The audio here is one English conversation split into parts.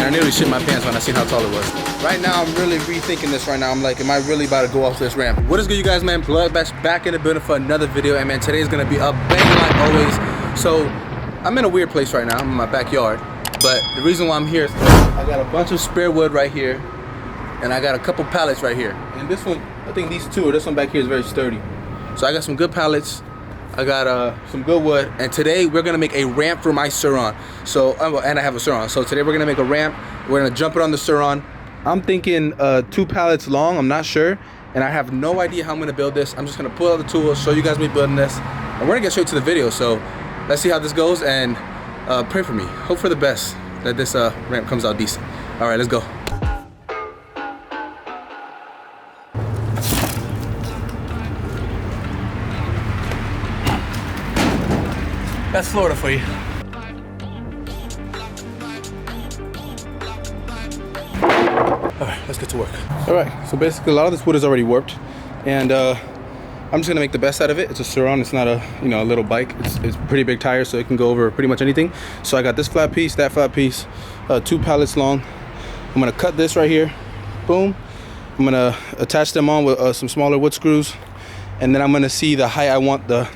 and I nearly shit my pants when I seen how tall it was. Right now, I'm really rethinking this right now. I'm like, am I really about to go off this ramp? What is good, you guys, man? Bloodbash back in the building for another video, and man, today's gonna be a bang like always. So, I'm in a weird place right now. I'm in my backyard, but the reason why I'm here is I got a bunch of spare wood right here, and I got a couple pallets right here. And this one, I think these two, or this one back here is very sturdy. So I got some good pallets. I got some good wood, and today we're gonna make a ramp for my Surron. So, and I have a Surron. So today we're gonna make a ramp. We're gonna jump it on the Surron. I'm thinking 2 pallets long, I'm not sure. And I have no idea how I'm gonna build this. I'm just gonna pull out the tools, show you guys me building this. And we're gonna get straight to the video. So let's see how this goes, and pray for me. Hope for the best that this ramp comes out decent. All right, let's go. That's Florida for you. All right, let's get to work. All right, so basically a lot of this wood is already warped, and I'm just gonna make the best out of it. It's a Surron, it's not a, you know, a little bike. It's pretty big tires, so it can go over pretty much anything. So I got this flat piece, that flat piece, 2 pallets long. I'm gonna cut this right here, boom. I'm gonna attach them on with some smaller wood screws, and then I'm gonna see the height I want the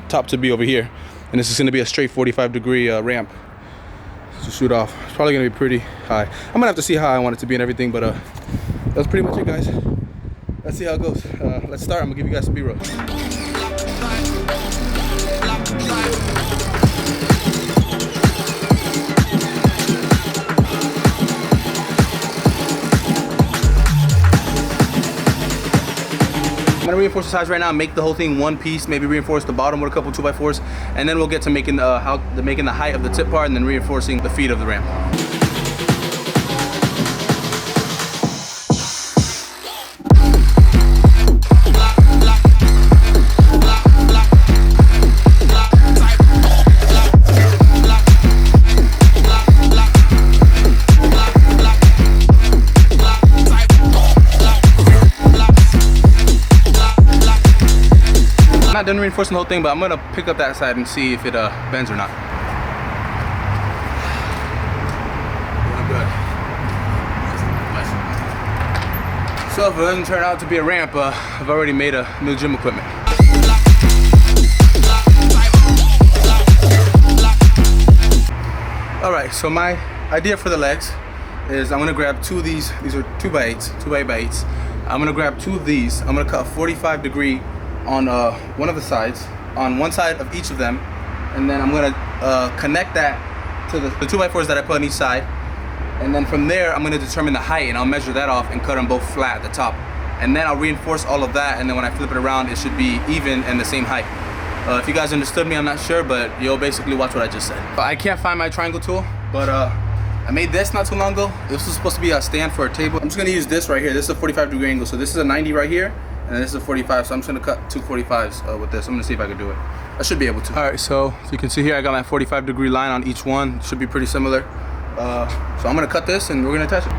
top to be over here. And this is gonna be a straight 45-degree ramp to shoot off. It's probably gonna be pretty high. I'm gonna have to see how I want it to be and everything, but that's pretty much it, guys. Let's see how it goes. Let's start. I'm gonna give you guys some B-roll. I'm gonna reinforce the sides right now, make the whole thing one piece, maybe reinforce the bottom with a couple 2x4s, and then we'll get to making the height of the tip part, and then reinforcing the feet of the ramp. I'm not done reinforcing the whole thing, but I'm gonna pick up that side and see if it bends or not. Good. So if it doesn't turn out to be a ramp, I've already made a new gym equipment. All right, so my idea for the legs is I'm gonna grab 2 of these. These are 2x8s, 2x8s. I'm gonna grab 2 of these. I'm gonna cut a 45-degree on one of the sides, on one side of each of them, and then I'm gonna connect that to the 2x4s that I put on each side, and then from there I'm gonna determine the height, and I'll measure that off and cut them both flat at the top, and then I'll reinforce all of that, and then when I flip it around it should be even and the same height. If you guys understood me, I'm not sure, but you'll basically watch what I just said. I can't find my triangle tool, but I made this not too long ago. This was supposed to be a stand for a table. I'm just gonna use this right here. This is a 45-degree angle, so this is a 90 right here, and this is a 45, so I'm just gonna cut 2 45s with this. I'm gonna see if I can do it. I should be able to. All right, so you can see here, I got my 45-degree line on each one. It should be pretty similar. So I'm gonna cut this and we're gonna attach it.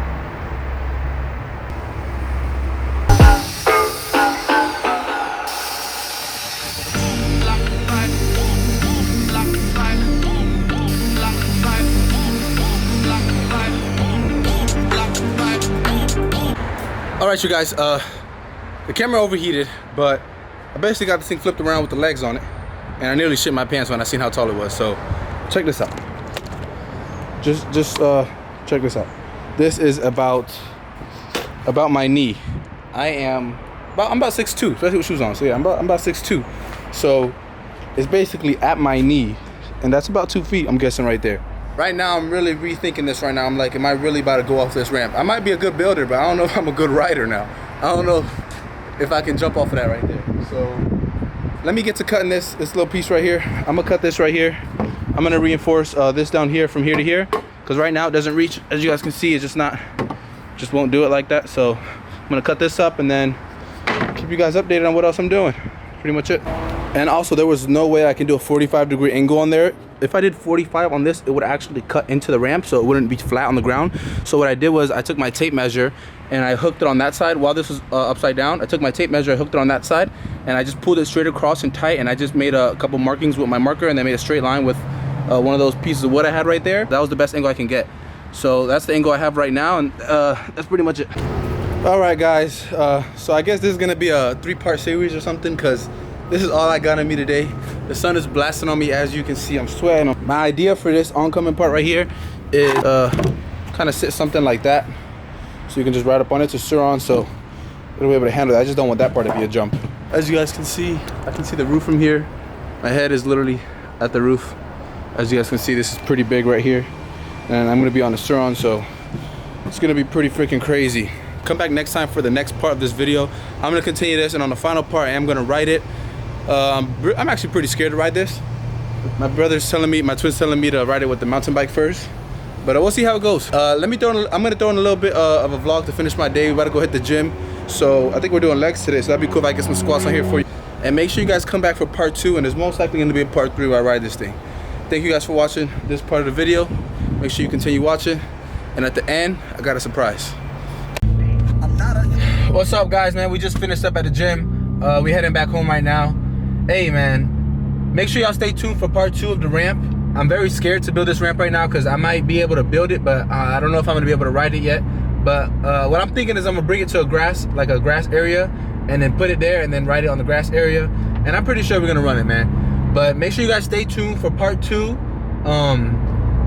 All right, you guys, the camera overheated, but I basically got this thing flipped around with the legs on it, and I nearly shit my pants when I seen how tall it was. So check this out. Just check this out. This is about my knee. I'm about 6'2", especially with shoes on. So yeah, I'm about 6'2". So it's basically at my knee, and that's about 2 feet, I'm guessing, right there. Right now, I'm really rethinking this right now. I'm like, am I really about to go off this ramp? I might be a good builder, but I don't know if I'm a good rider now. I don't know if I can jump off of that right there. So let me get to cutting this little piece right here. I'm gonna cut this right here. I'm gonna reinforce this down here from here to here, because right now it doesn't reach. As you guys can see, it's just won't do it like that. So I'm gonna cut this up and then keep you guys updated on what else I'm doing. Pretty much it. And also, there was no way I can do a 45-degree angle on there. If I did 45 on this, it would actually cut into the ramp, so it wouldn't be flat on the ground. So what I did was I took my tape measure and I hooked it on that side while this was upside down. I took my tape measure, I hooked it on that side, and I just pulled it straight across and tight, and I just made a couple markings with my marker, and then made a straight line with one of those pieces of wood I had right there. That was the best angle I can get. So that's the angle I have right now, and that's pretty much it. All right, guys. So I guess this is gonna be a 3-part series or something, because this is all I got on me today. The sun is blasting on me, as you can see. I'm sweating. My idea for this oncoming part right here is kind of sit something like that, so you can just ride up on it to Surron, so it'll be able to handle that. I just don't want that part to be a jump. As you guys can see, I can see the roof from here. My head is literally at the roof. As you guys can see, this is pretty big right here, and I'm gonna be on the Surron, so it's gonna be pretty freaking crazy. Come back next time for the next part of this video. I'm gonna continue this, and on the final part, I am gonna ride it. I'm actually pretty scared to ride this. My twin's telling me to ride it with the mountain bike first, but we'll see how it goes. I'm gonna throw in a little bit of a vlog to finish my day. We about to go hit the gym, so I think we're doing legs today, so that'd be cool if I get some squats on here for you. And make sure you guys come back for part 2, and there's most likely gonna be a part 3 where I ride this thing. Thank you guys for watching this part of the video. Make sure you continue watching, and at the end, I got a surprise. What's up, guys, man? We just finished up at the gym. We heading back home right now. Hey, man, make sure y'all stay tuned for part 2 of the ramp. I'm very scared to build this ramp right now because I might be able to build it, but I don't know if I'm gonna be able to ride it yet. But what I'm thinking is I'm gonna bring it to a grass area, and then put it there and then ride it on the grass area. And I'm pretty sure we're gonna run it, man. But make sure you guys stay tuned for part 2.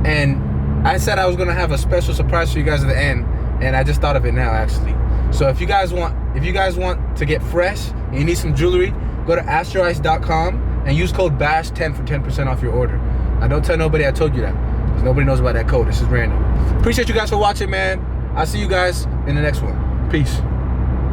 And I said I was gonna have a special surprise for you guys at the end, and I just thought of it now, actually. So if you guys want to get fresh and you need some jewelry, go to asterice.com and use code BASH10 for 10% off your order. Now don't tell nobody I told you that, because nobody knows about that code. This is random. Appreciate you guys for watching, man. I'll see you guys in the next one. Peace.